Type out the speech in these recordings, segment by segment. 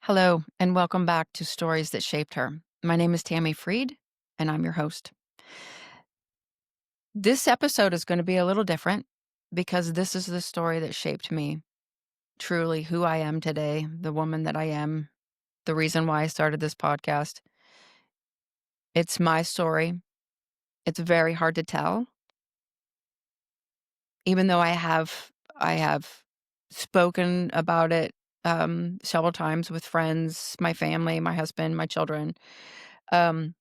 Hello, and welcome back to Stories That Shaped Her. My name is Tammy Friedt, and I'm your host. This episode is going to be a little different because this is the story that shaped me. Truly, who I am today, the woman that I am, the reason why I started this podcast. It's my story. It's very hard to tell, even though I have spoken about it several times with friends, my family, my husband, my children. Um,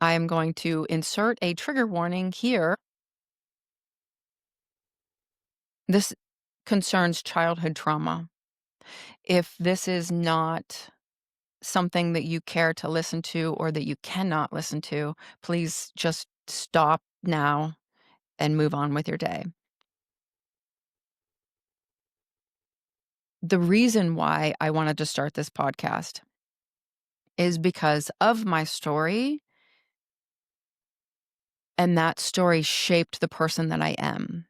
I am going to insert a trigger warning here. This concerns childhood trauma. If this is not something that you care to listen to or that you cannot listen to, please just stop now and move on with your day. The reason why I wanted to start this podcast is because of my story, and that story shaped the person that I am.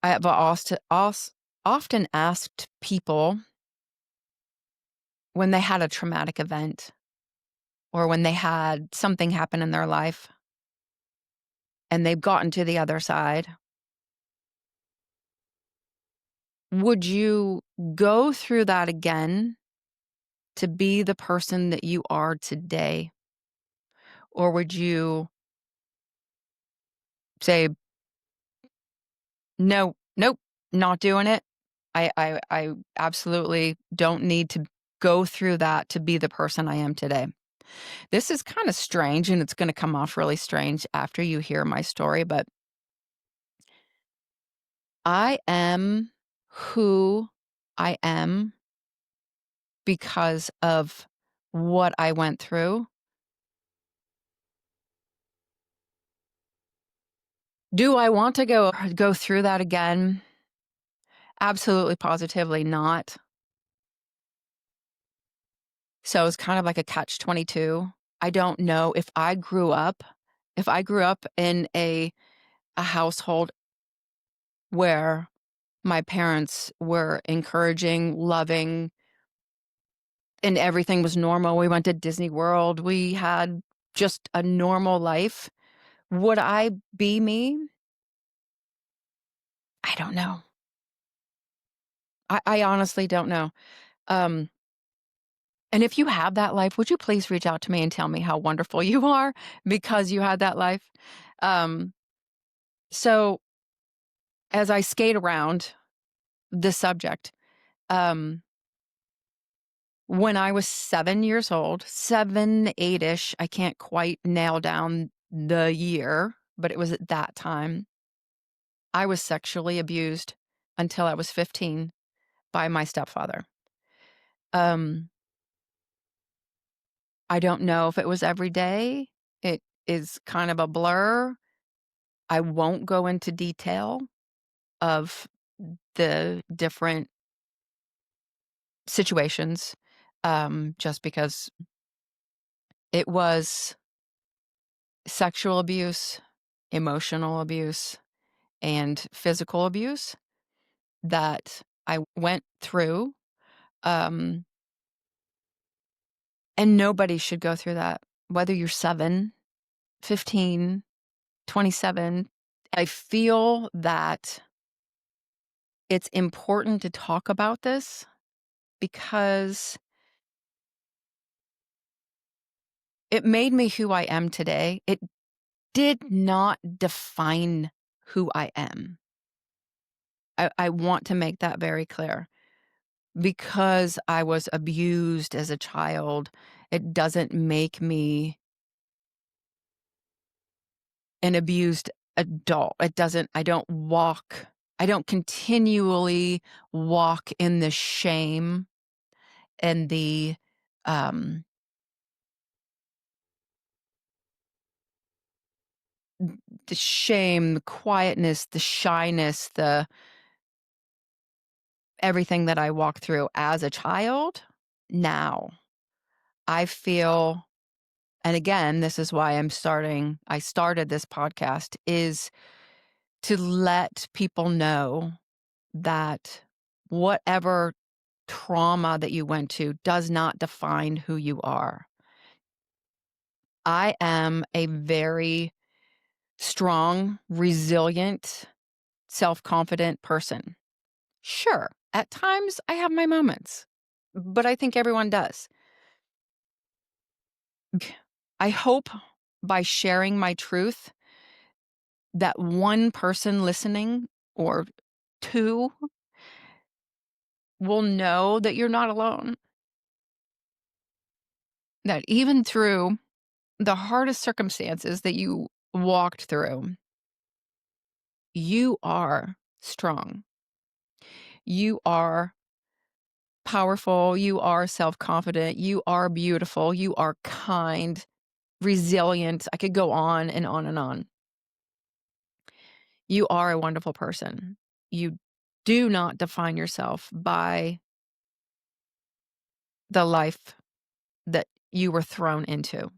I have often asked people when they had a traumatic event or when they had something happen in their life and they've gotten to the other side, would you go through that again to be the person that you are today? Or would you say, no, nope, not doing it? I absolutely don't need to go through that to be the person I am today. This is kind of strange, and it's going to come off really strange after you hear my story, but I am who I am because of what I went through. Do I want to go through that again? Absolutely, positively not. So it's kind of like a catch-22. I don't know if I grew up in a household where my parents were encouraging, loving, and everything was normal. We went to Disney World. We had just a normal life. Would I be me? I don't know. I honestly don't know. Um, and if you have that life, would you please reach out to me and tell me how wonderful you are because you had that life? Um, so as I skate around this subject, um, when I was 7 years old, 7, 8-ish, I can't quite nail down the year, but it was at that time, I was sexually abused until I was 15 by my stepfather. Um, I don't know if it was every day. It is kind of a blur. I won't go into detail of the different situations, just because it was sexual abuse, emotional abuse, and physical abuse that I went through. Um, and nobody should go through that, whether you're 7, 15, 27. I feel that it's important to talk about this because it made me who I am today. It did not define who I am. I want to make that very clear. Because I was abused as a child, it doesn't make me an abused adult. I don't continually walk in the shame and um, the shame, the quietness, the shyness, the everything that I walked through as a child. Now, I feel, and again, this is why I started this podcast, is to let people know that whatever trauma that you went to does not define who you are. I am a very strong, resilient, self-confident person. Sure, at times I have my moments, but I think everyone does. I hope by sharing my truth that one person listening or two will know that you're not alone. That even through the hardest circumstances that you walked through, you are strong. You are powerful. You are self confident. You are beautiful. You are kind, resilient. I could go on and on and on. You are a wonderful person. You do not define yourself by the life that you were thrown into.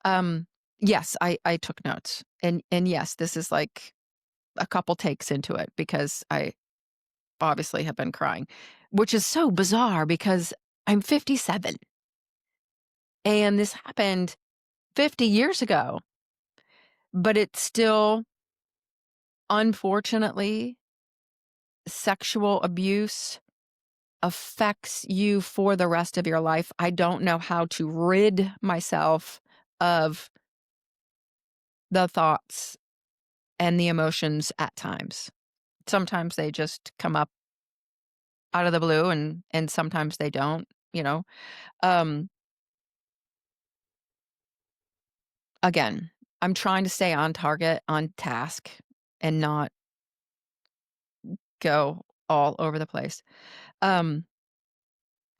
Um, yes, I took notes. And yes, this is like a couple takes into it because I obviously have been crying, which is so bizarre because I'm 57 and this happened 50 years ago, but it's still, unfortunately, sexual abuse affects you for the rest of your life. I don't know how to rid myself of the thoughts and the emotions at times. Sometimes they just come up out of the blue and sometimes they don't, you know. Um Again, I'm trying to stay on target, on task, and not go all over the place. Um,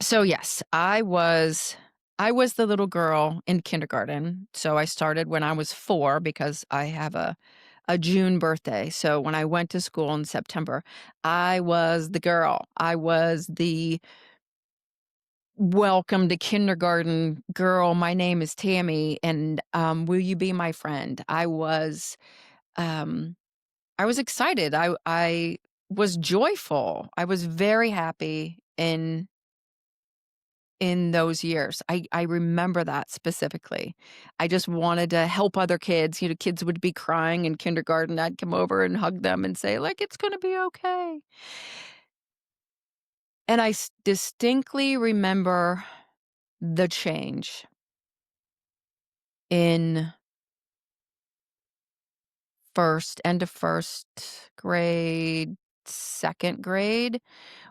so yes, I was the little girl in kindergarten. So I started when I was 4 because I have a June birthday. So when I went to school in September, I was the girl. I was the welcome to kindergarten girl. My name is Tammy, and will you be my friend? Um I was excited. I was joyful. I was very happy in those years. I remember that specifically. I just wanted to help other kids. You know, kids would be crying in kindergarten. I'd come over and hug them and say, like, it's gonna be okay. And distinctly remember the change in end of first grade, second grade,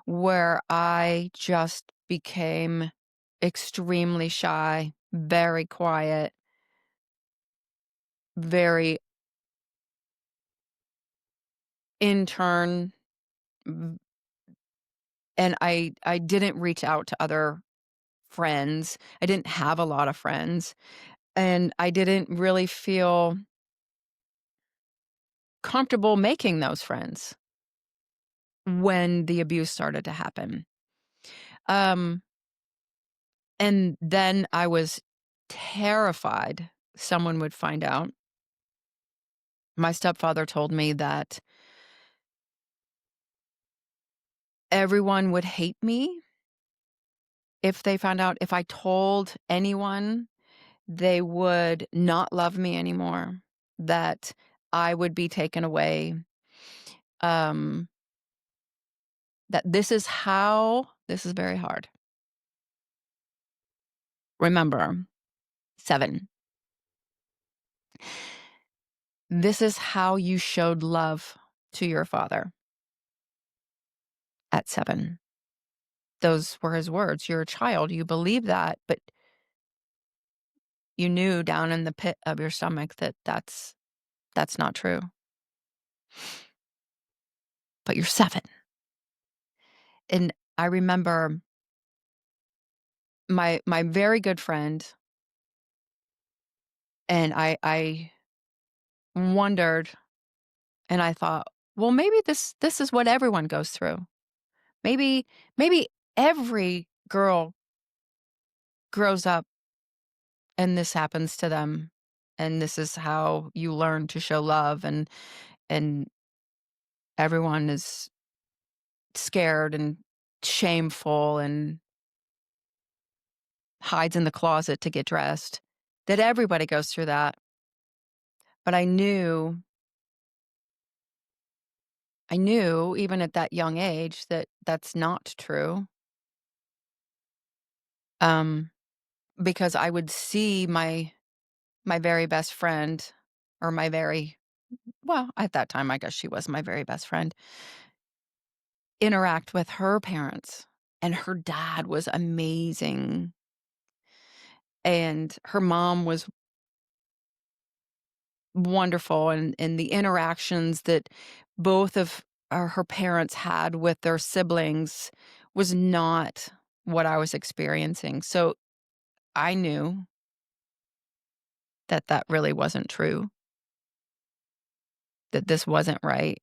where I just became extremely shy, very quiet, very intern, v and I didn't reach out to other friends. I didn't have a lot of friends, and I didn't really feel comfortable making those friends when the abuse started to happen. Um, and then I was terrified someone would find out. My stepfather told me that everyone would hate me if they found out. If I told anyone, they would not love me anymore, that I would be taken away, um, that this is very hard. Remember, 7. This is how you showed love to your father at 7. Those were his words. You're a child, you believe that, but you knew down in the pit of your stomach that that's not true. But you're 7. And I remember my very good friend, and I wondered, and I thought, well, maybe this is what everyone goes through. Maybe every girl grows up and this happens to them, and this is how you learn to show love, and everyone is scared and shameful and hides in the closet to get dressed, that everybody goes through that. But I knew even at that young age that that's not true. Um, because I would see my very best friend or my very well, at that time, I guess she was my very best friend, interact with her parents, and her dad was amazing, and her mom was wonderful, and the interactions that both of her parents had with their siblings was not what I was experiencing, so I knew that that really wasn't true, that this wasn't right,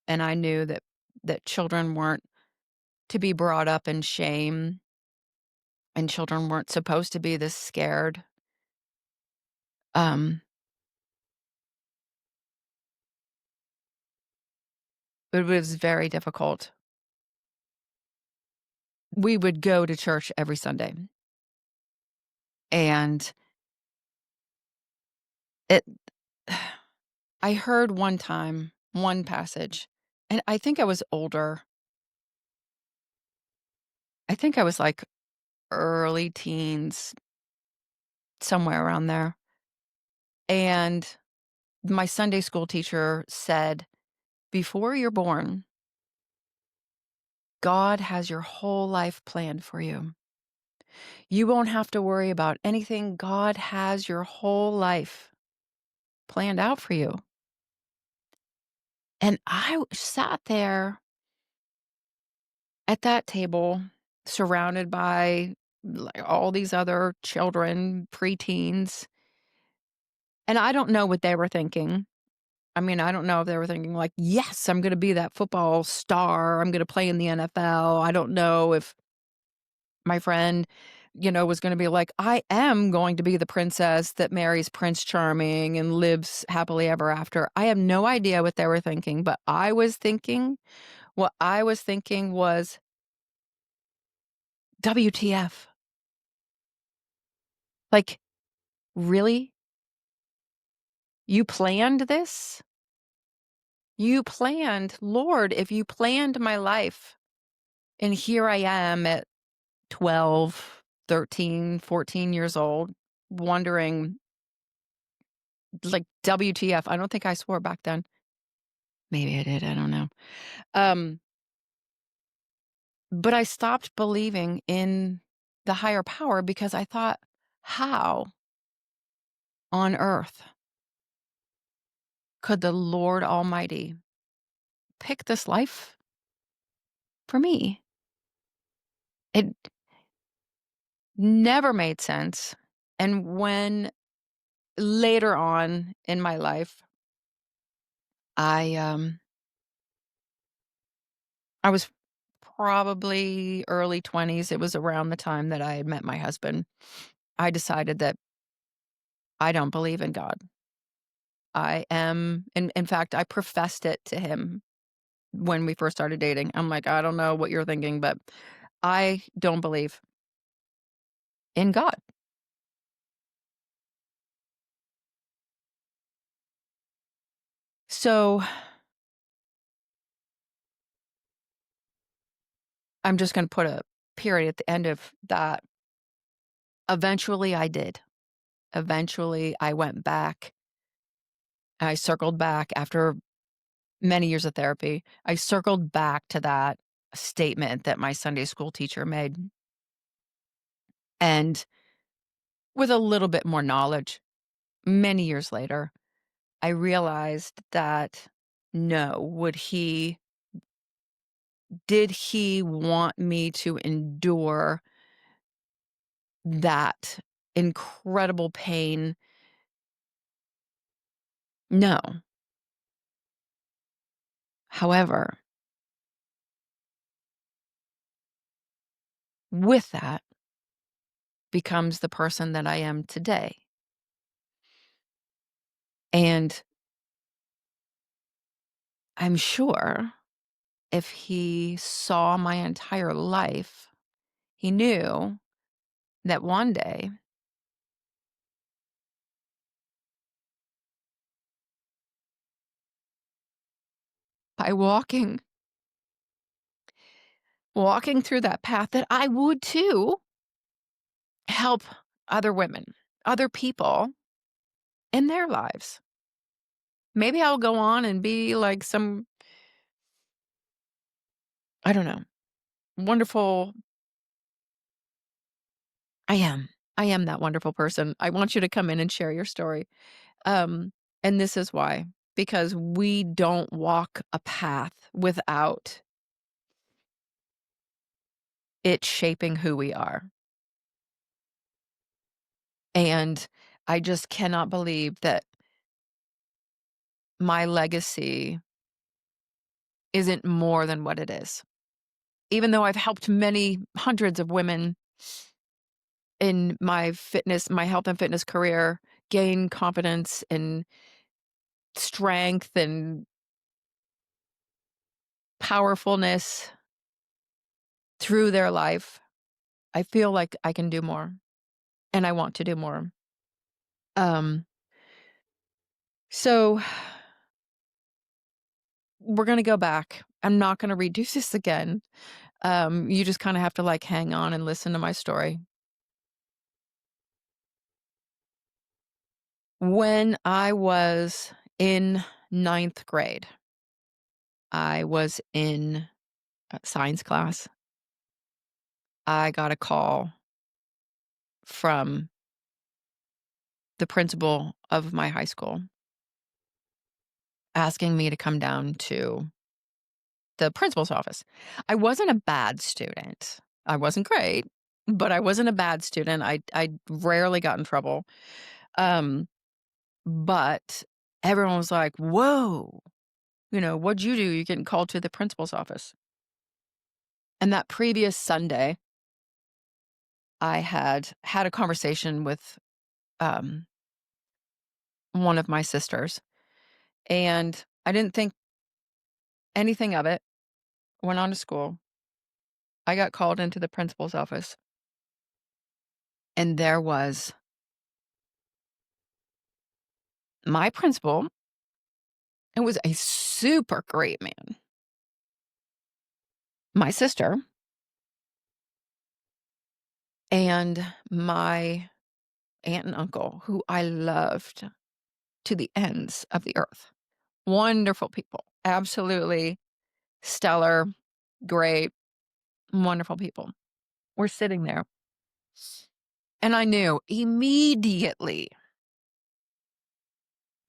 and I knew that children weren't to be brought up in shame, and children weren't supposed to be this scared. Um, it was very difficult. We would go to church every Sunday, and it I heard one time, one passage, and I think I was older. I think I was, like, early teens, somewhere around there, and my Sunday school teacher said, "Before you're born, God has your whole life planned for you. You won't have to worry about anything. God has your whole life planned out for you." And sat there at that table surrounded by, like, all these other children, preteens, and I don't know what they were thinking. I mean, I don't know if they were thinking like, "Yes, I'm gonna be that football star. I'm gonna play in the NFL." I don't know if my friend, was gonna be like, "I am going to be the princess that marries Prince Charming and lives happily ever after." I have no idea what they were thinking, but what I was thinking was, "WTF? Like, really? You planned this? You planned Lord, if you planned my life, and here I am at 12, 13, 14 years old, wondering, like, WTF?" I don't think I swore back then. Maybe I did, I don't know. Um, but I stopped believing in the higher power because I thought, "How on earth could the Lord Almighty pick this life for me?" It never made sense. And when later on in my life, I, um I was probably early 20s, it was around the time that I had met my husband. I decided that I don't believe in God. In fact, I professed it to him when we first started dating. I'm like, "I don't know what you're thinking, but I don't believe in God." So, I'm just gonna put a period at the end of that. Eventually, I did. Eventually, I went back. I circled back after many years of therapy. I circled back to that statement that my Sunday school teacher made, and with a little bit more knowledge, many years later, I realized that no, did he want me to endure that incredible pain? No. However, with that becomes the person that I am today. And I'm sure if he saw my entire life, he knew that one day by walking through that path that I would too help other women, other people in their lives. Maybe I'll go on and be like some, I don't know, wonderful. I am. I am that wonderful person. I want you to come in and share your story. Um, and this is why. Because we don't walk a path without it shaping who we are. And I just cannot believe that my legacy isn't more than what it is. Even though I've helped many hundreds of women in my health and fitness career gain confidence and strength and powerfulness through their life, I feel like I can do more and I want to do more. Um, so we're going to go back. I'm not going to redo this again. You just kind of have to like hang on and listen to my story. When I was in ninth grade, I was in science class. I got a call from the principal of my high school asking me to come down to the principal's office. I wasn't a bad student. I wasn't great, but I wasn't a bad student. I rarely got in trouble. Um, but everyone was like, "Whoa, what'd you do? You're getting called to the principal's office." And that previous Sunday, I had a conversation with um, one of my sisters, and I didn't think anything of it. Went on to school. I got called into the principal's office, and there was my principal. It was a super great man. My sister and my aunt and uncle, who I loved to the ends of the earth. Wonderful people. Absolutely stellar, great, wonderful people. We're sitting there. And I knew immediately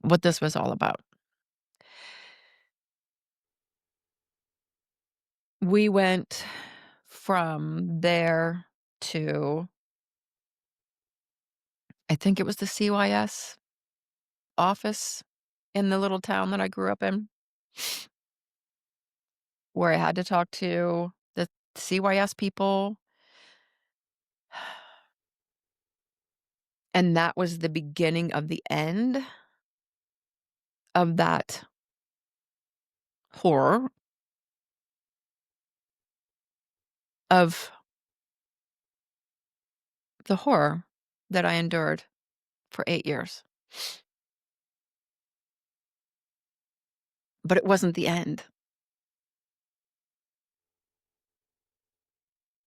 what this was all about. We went from there to, I think it was the CYS office in the little town that I grew up in, where I had to talk to the CYS people. And that was the beginning of the end of that horror of the horror that I endured for 8 years. But it wasn't the end.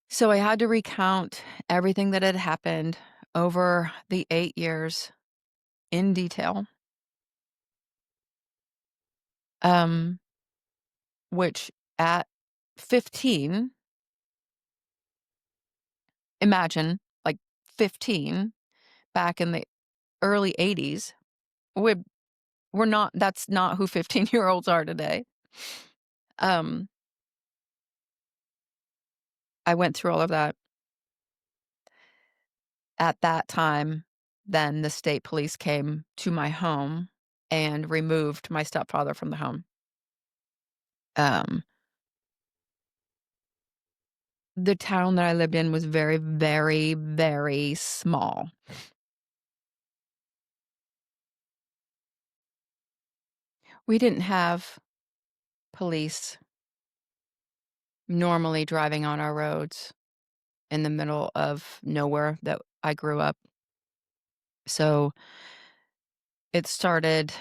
So I had to recount everything that had happened over the 8 years in detail. Um, which at 15, imagine like 15 back in the early 80s, we we're not that's not who 15-year-olds are today. Um, I went through all of that. At that time, then the state police came to my home and removed my stepfather from the home. Um, the town that I lived in was very, very, very small. We didn't have police normally driving on our roads in the middle of nowhere that I grew up. So it started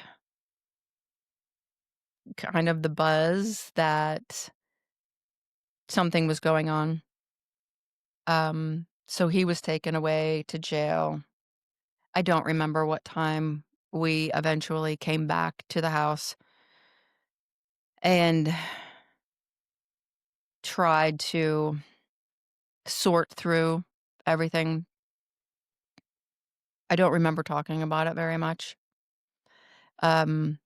kind of the buzz that something was going on. So he was taken away to jail. I don't remember what time we eventually came back to the house and tried to sort through everything. I don't remember talking about it very much. Um,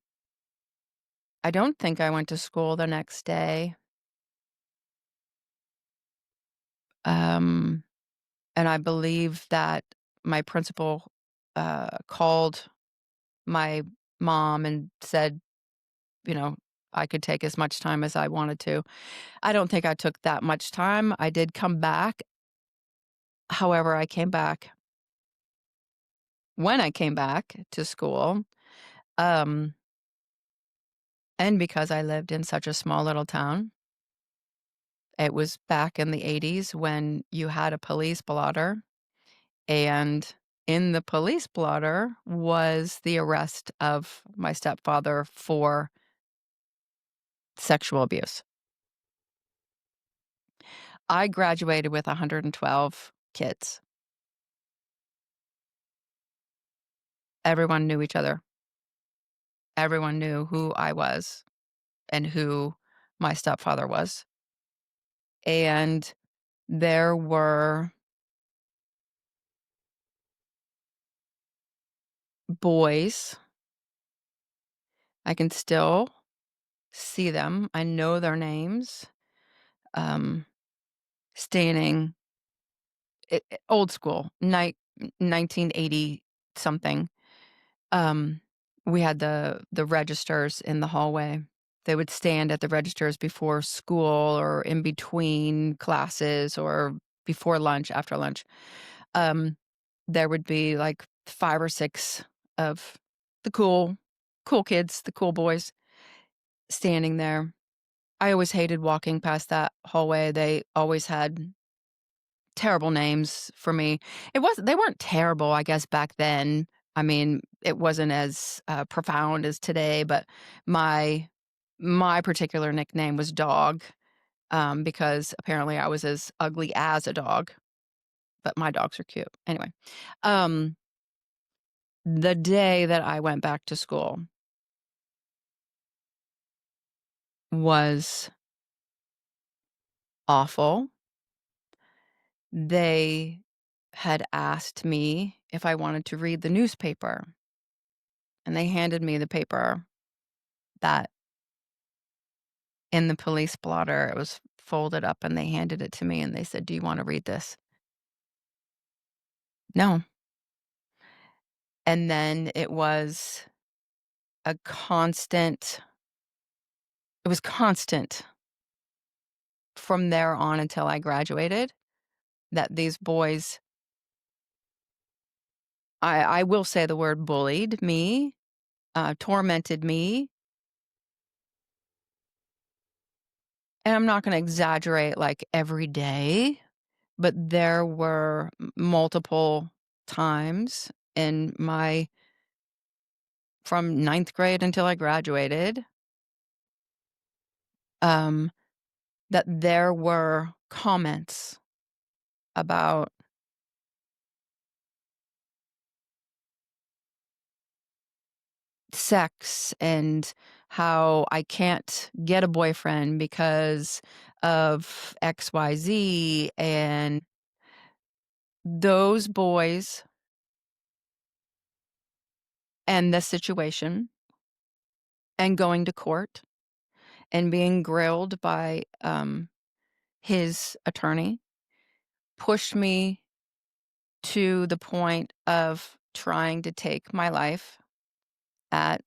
I don't think I went to school the next day. Um, and I believe that my principal called my mom and said, you know, I could take as much time as I wanted to. I don't think I took that much time. I did come back. However, I came back. When I came back to school, um, and because I lived in such a small little town, it was back in the '80s when you had a police blotter, and in the police blotter was the arrest of my stepfather for sexual abuse. I graduated with 112 kids. Everyone knew each other. Everyone knew who I was and who my stepfather was. And there were boys, I can still see them, I know their names, um, standing old school, 1980 something. Um, we had the registers in the hallway. They would stand at the registers before school or in between classes or before lunch, after lunch. Um, there would be, like, 5 or 6 of the cool kids, the cool boys standing there. I always hated walking past that hallway. They always had terrible names for me. They weren't terrible, I guess, back then. I mean, it wasn't as, profound as today, but my my particular nickname was Dog, because apparently I was as ugly as a dog, but my dogs are cute. Anyway, um, the day that I went back to school was awful. They had asked me if I wanted to read the newspaper, and they handed me the paper that in the police blotter, it was folded up, and they handed it to me, and they said, "Do you wanna read this?" "No." And then a constant it was constant from there on until I graduated that these boys I will say the word bullied me, tormented me, and I'm not gonna exaggerate, like, every day, but there were multiple times in my from ninth grade until I graduated, um, that there were comments about sex and how I can't get a boyfriend because of XYZ, and those boys and the situation and going to court and being grilled by, his attorney pushed me to the point of trying to take my life at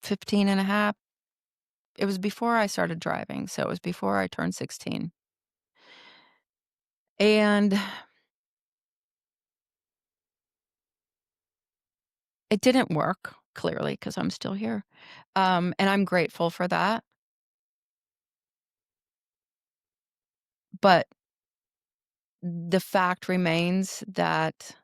15 and a half. It was before I started driving, so it was before I turned 16. And it didn't work, clearly, because 'cause I'm still here. And I'm grateful for that. But the fact remains that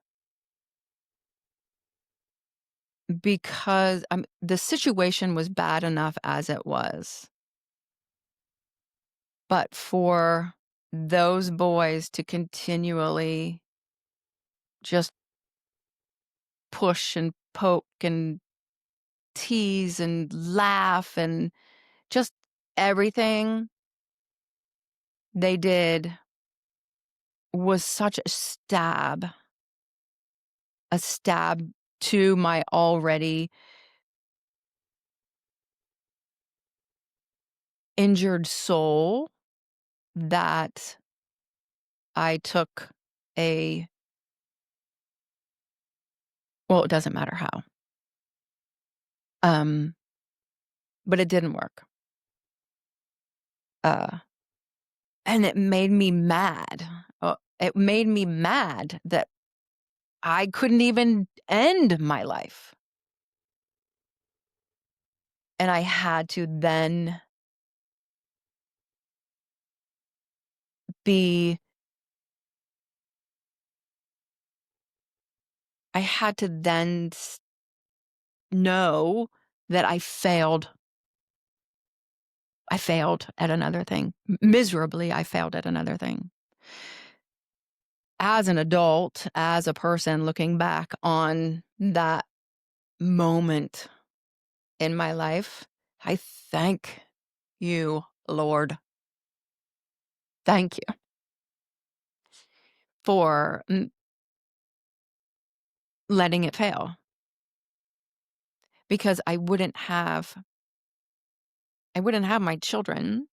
because the situation was bad enough as it was, but for those boys to continually just push and poke and tease and laugh and just everything they did was such a stab to my already injured soul that I took well, it doesn't matter how. Um, but it didn't work. And it made me mad. It made me mad that I couldn't even end my life. And I had to then be I had to then know that I failed. I failed at another thing. Miserably, I failed at another thing. As an adult, as a person looking back on that moment in my life, I thank you, Lord. Thank you for letting it fail, because I wouldn't have my children.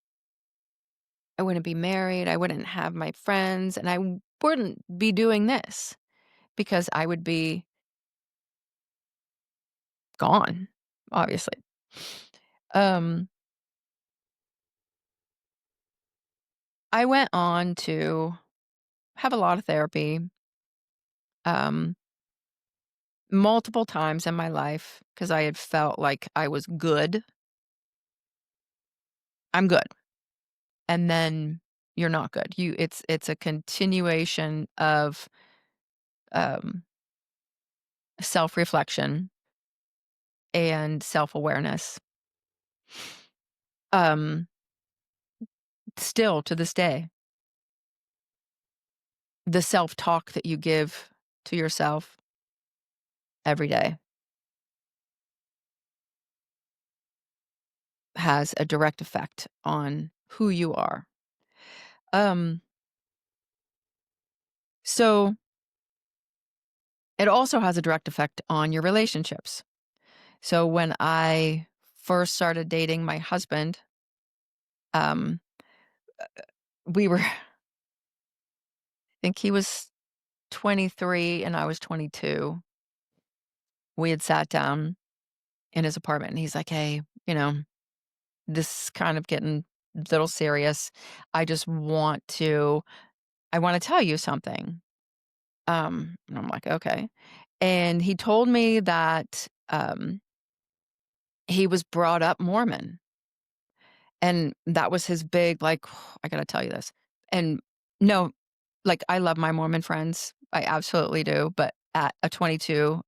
I wouldn't be married. I wouldn't have my friends, and I wouldn't be doing this because I would be gone, obviously. I went on to have a lot of therapy, um, multiple times in my life because I had felt like I was good. I'm good. And then you're not good. It's a continuation of um, self-reflection and self-awareness. Um, Still to this day, the self-talk that you give to yourself every day has a direct effect on who you are. Um, so it also has a direct effect on your relationships. So when I first started dating my husband, um, we were, I think he was 23 and I was 22. We had sat down in his apartment and he's like, "Hey, this is kind of getting a little serious. I just I want to tell you something." And I'm like, "Okay." And he told me that he was brought up Mormon. And that was his big, like, "I gotta tell you this." And no, like, I love my Mormon friends. I absolutely do. But at 22,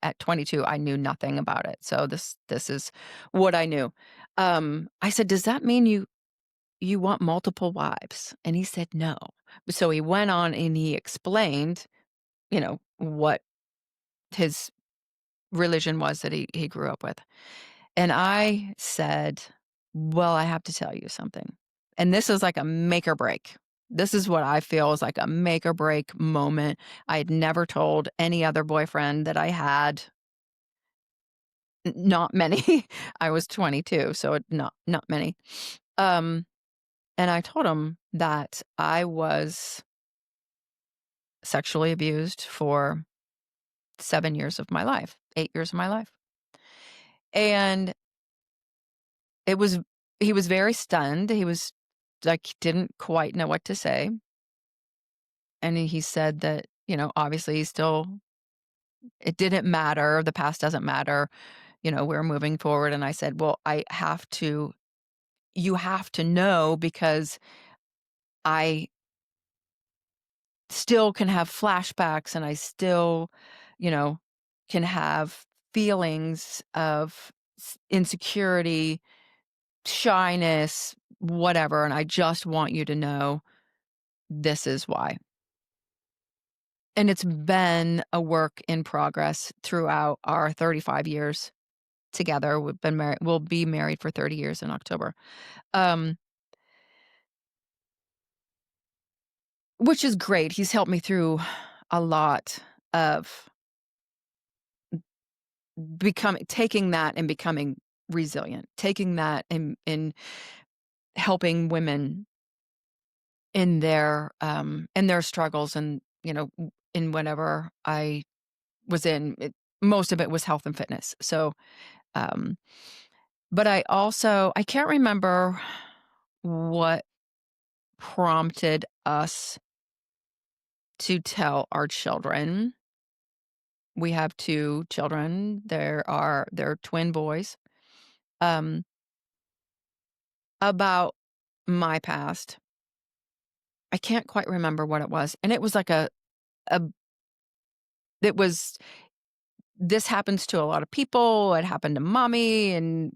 I knew nothing about it. So this is what I knew. I said, "Does that mean you want multiple wives?" And he said, "No." So he went on and he explained, what his religion was that he grew up with. And I said, "Well, I have to tell you something." And this is like a make or break. This is what I feel is like a make or break moment. I had never told any other boyfriend that I had. Not many. I was 22, so not many. Um, and I told him that I was sexually abused for 7 years of my life, 8 years of my life. And it was he was very stunned. He was like, didn't quite know what to say. And he said that, obviously it didn't matter. The past doesn't matter. We're moving forward. And I said, "Well, you have to know because I still can have flashbacks and I still, you know, can have feelings of insecurity, shyness, whatever. And I just want you to know this is why. And it's been a work in progress throughout our 35 years together. We've been married, we'll be married for 30 years in October. Um, which is great. He's helped me through a lot of becoming taking that and becoming resilient, taking that and helping women in their struggles and, in whatever I was in. Most of it was health and fitness. So, um, but I can't remember what prompted us to tell our children. We have 2 children. They're twin boys. Um, about my past. I can't quite remember what it was, and it was like a it was this happens to a lot of people. It happened to mommy and,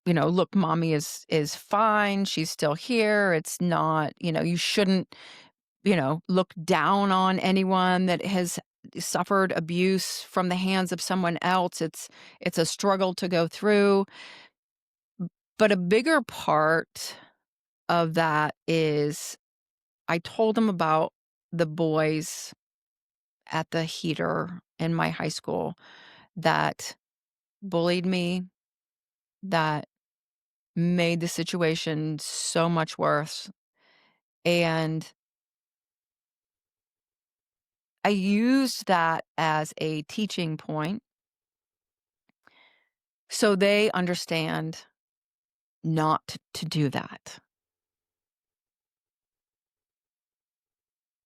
look, mommy is fine. She's still here. It's not, you shouldn't, look down on anyone that has suffered abuse from the hands of someone else. It's a struggle to go through. But a bigger part of that is I told them about the boys at the heater in my high school that bullied me, that made the situation so much worse. And I used that as a teaching point so they understand not to do that.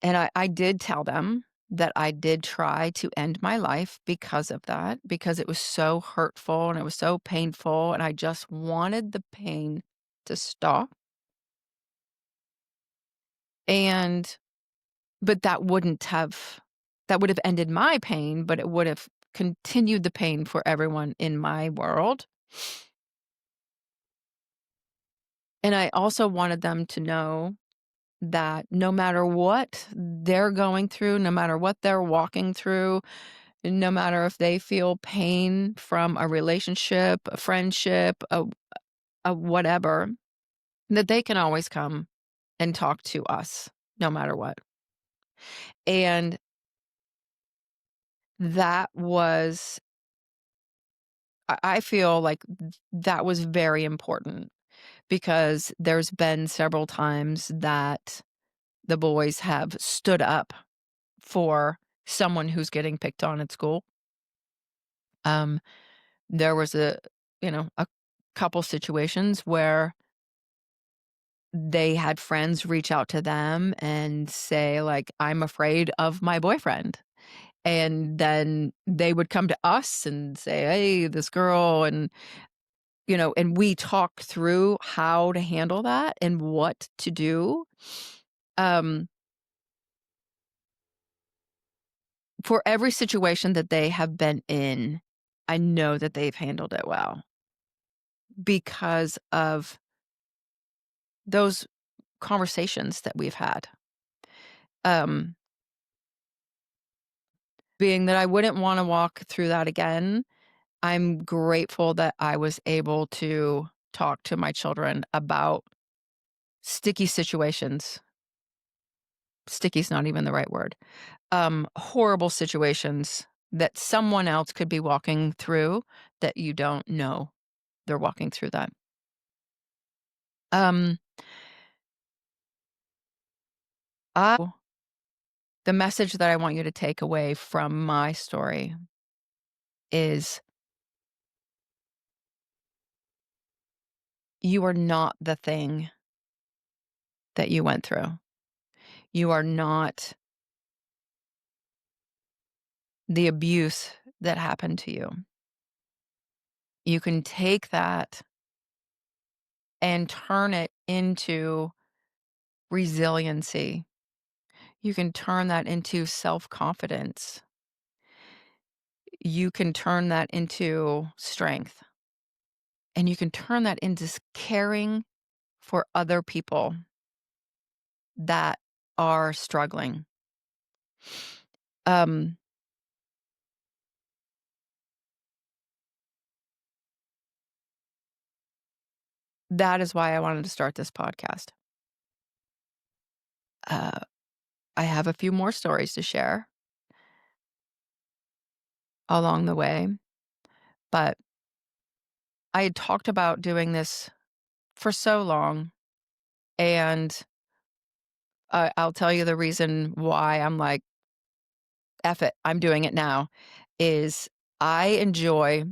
And I did tell them that I did try to end my life because of that, because it was so hurtful and it was so painful. And I just wanted the pain to stop. And, but that would have ended my pain, but it would have continued the pain for everyone in my world. And I also wanted them to know that no matter what they're going through, no matter what they're walking through, no matter if they feel pain from a relationship, a friendship, a whatever, that they can always come and talk to us no matter what. And that was, I feel like that was very important because there's been several times that the boys have stood up for someone who's getting picked on at school. Um, there was a couple situations where they had friends reach out to them and say, like, "I'm afraid of my boyfriend." And then they would come to us and say, "Hey, this girl," and we talk through how to handle that and what to do. Um, for every situation that they have been in, I know that they've handled it well because of those conversations that we've had. Um, being that I wouldn't wanna walk through that again, I'm grateful that I was able to talk to my children about sticky situations. Sticky's not even the right word. Horrible situations that someone else could be walking through that you don't know they're walking through that. Um, the message that I want you to take away from my story is you are not the thing that you went through. You are not the abuse that happened to you. You can take that and turn it into resiliency. You can turn that into self-confidence. You can turn that into strength, and you can turn that into caring for other people that are struggling. Um, that is why I wanted to start this podcast. Uh, I have a few more stories to share along the way, but I had talked about doing this for so long, and I'll tell you the reason why I'm like, "F it, I'm doing it now," is I enjoy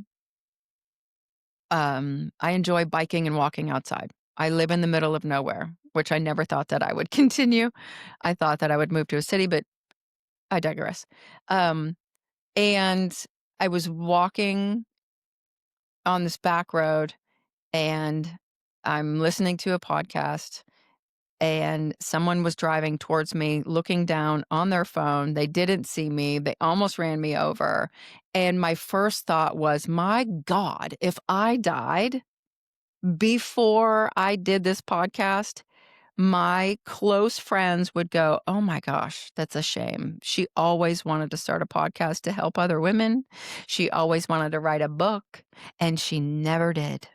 I enjoy biking and walking outside. I live in the middle of nowhere, which I never thought that I would continue. I thought that I would move to a city, but I digress. Um, and I was walking on this back road, and I'm listening to a podcast, and someone was driving towards me, looking down on their phone. They didn't see me. They almost ran me over. And my first thought was, my God, if I died before I did this podcast, my close friends would go, "Oh my gosh, that's a shame. She always wanted to start a podcast to help other women. She always wanted to write a book, and she never did.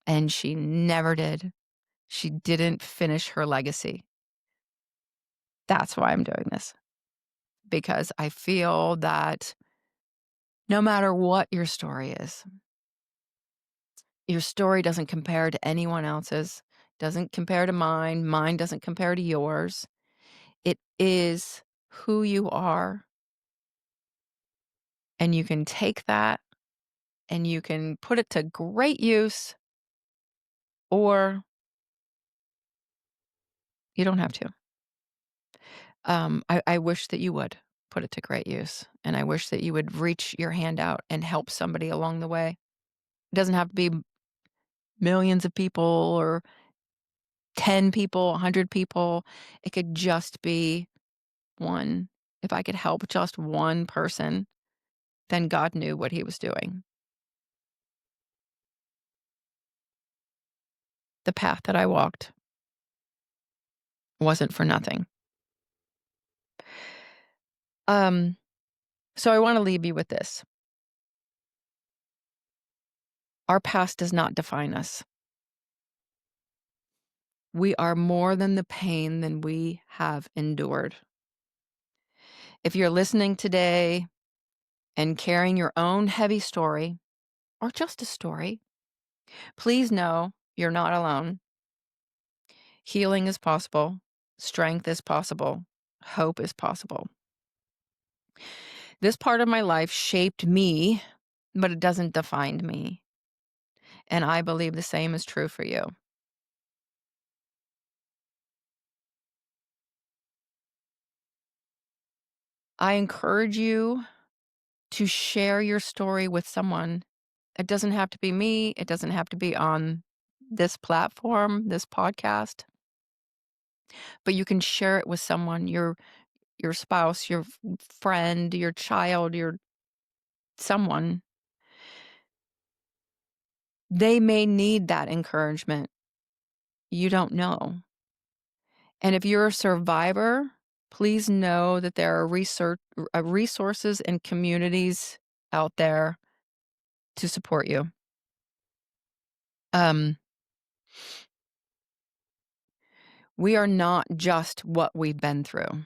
And she never did. She didn't finish her legacy." That's why I'm doing this, because I feel that no matter what your story is, your story doesn't compare to anyone else's, doesn't compare to mine, mine doesn't compare to yours. It is who you are, and you can take that and you can put it to great use, or you don't have to. I wish that you would put it to great use, and I wish that you would reach your hand out and help somebody along the way. It doesn't have to be millions of people or 10 people, 100 people. It could just be one. If I could help just one person, then God knew what he was doing. The path that I walked wasn't for nothing. Um, so I want to leave you with this. Our past does not define us. We are more than the pain than we have endured. If you're listening today and carrying your own heavy story, or just a story, please know you're not alone. Healing is possible. Strength is possible. Hope is possible. This part of my life shaped me, but it doesn't define me. And I believe the same is true for you. I encourage you to share your story with someone. It doesn't have to be me. It doesn't have to be on this platform, this podcast, but you can share it with someone, your spouse, your friend, your child, your someone. They may need that encouragement. You don't know. And if you're a survivor, please know that there are resources and communities out there to support you. Um, we are not just what we've been through.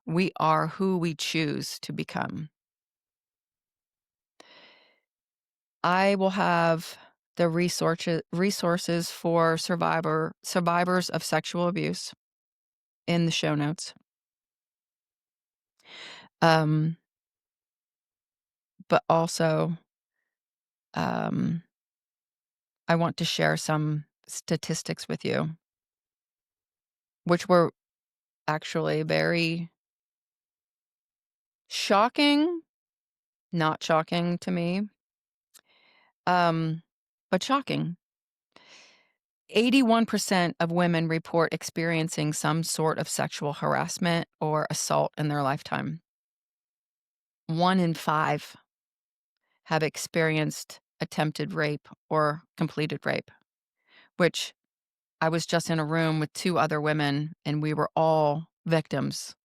We are who we choose to become. I will have the resources for survivors of sexual abuse in the show notes. Um, but also, um, I want to share some statistics with you, which were actually very shocking, not shocking to me, but shocking. 81% of women report experiencing some sort of sexual harassment or assault in their lifetime. 1 in 5 have experienced attempted rape or completed rape, which I was just in a room with 2 other women, and we were all victims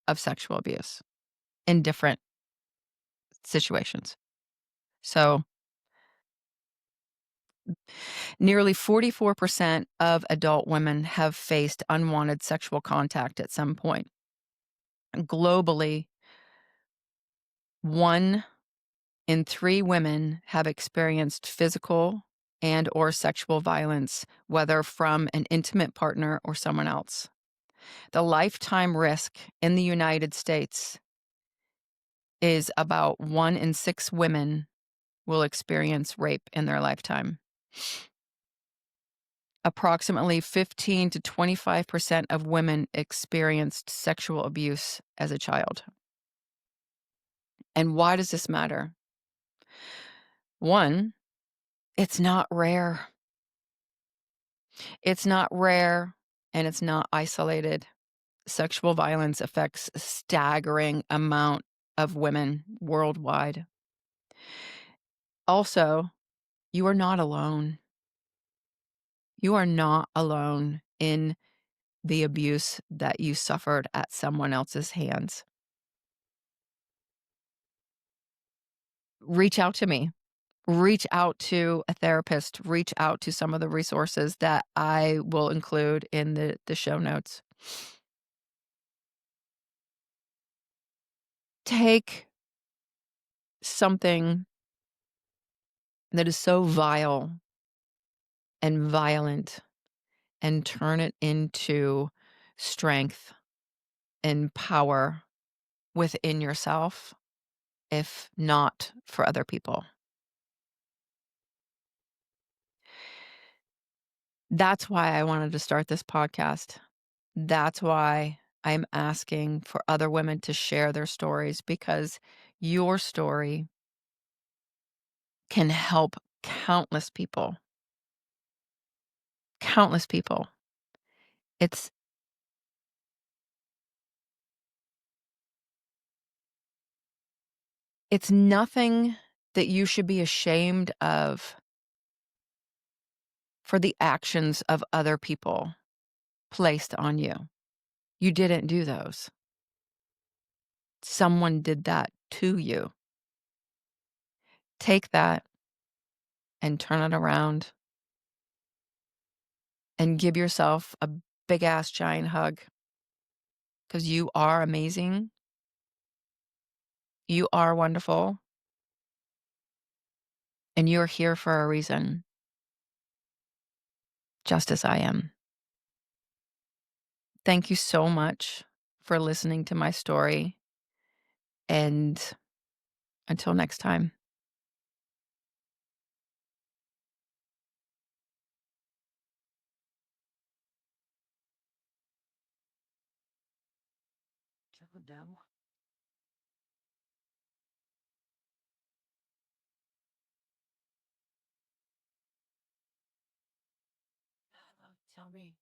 of sexual abuse in different situations. So, nearly 44% of adult women have faced unwanted sexual contact at some point. Globally, 1 in 3 women have experienced physical and or sexual violence, whether from an intimate partner or someone else. The lifetime risk in the United States is about 1 in 6 women will experience rape in their lifetime. Approximately 15 to 25% of women experienced sexual abuse as a child. And why does this matter? 1, it's not rare. It's not rare and it's not isolated. Sexual violence affects a staggering amount of women worldwide. Also, you are not alone. You are not alone in the abuse that you suffered at someone else's hands. Reach out to me. Reach out to a therapist. Reach out to some of the resources that I will include in the show notes. Take something that is so vile and violent and turn it into strength and power within yourself, if not for other people. That's why I wanted to start this podcast. That's why I'm asking for other women to share their stories, because your story can help countless people. Countless people. It's it's nothing that you should be ashamed of for the actions of other people placed on you. You didn't do those. Someone did that to you. Take that and turn it around and give yourself a big ass giant hug, because you are amazing. You are wonderful. And you're here for a reason, just as I am. Thank you so much for listening to my story. And until next time. Tell me.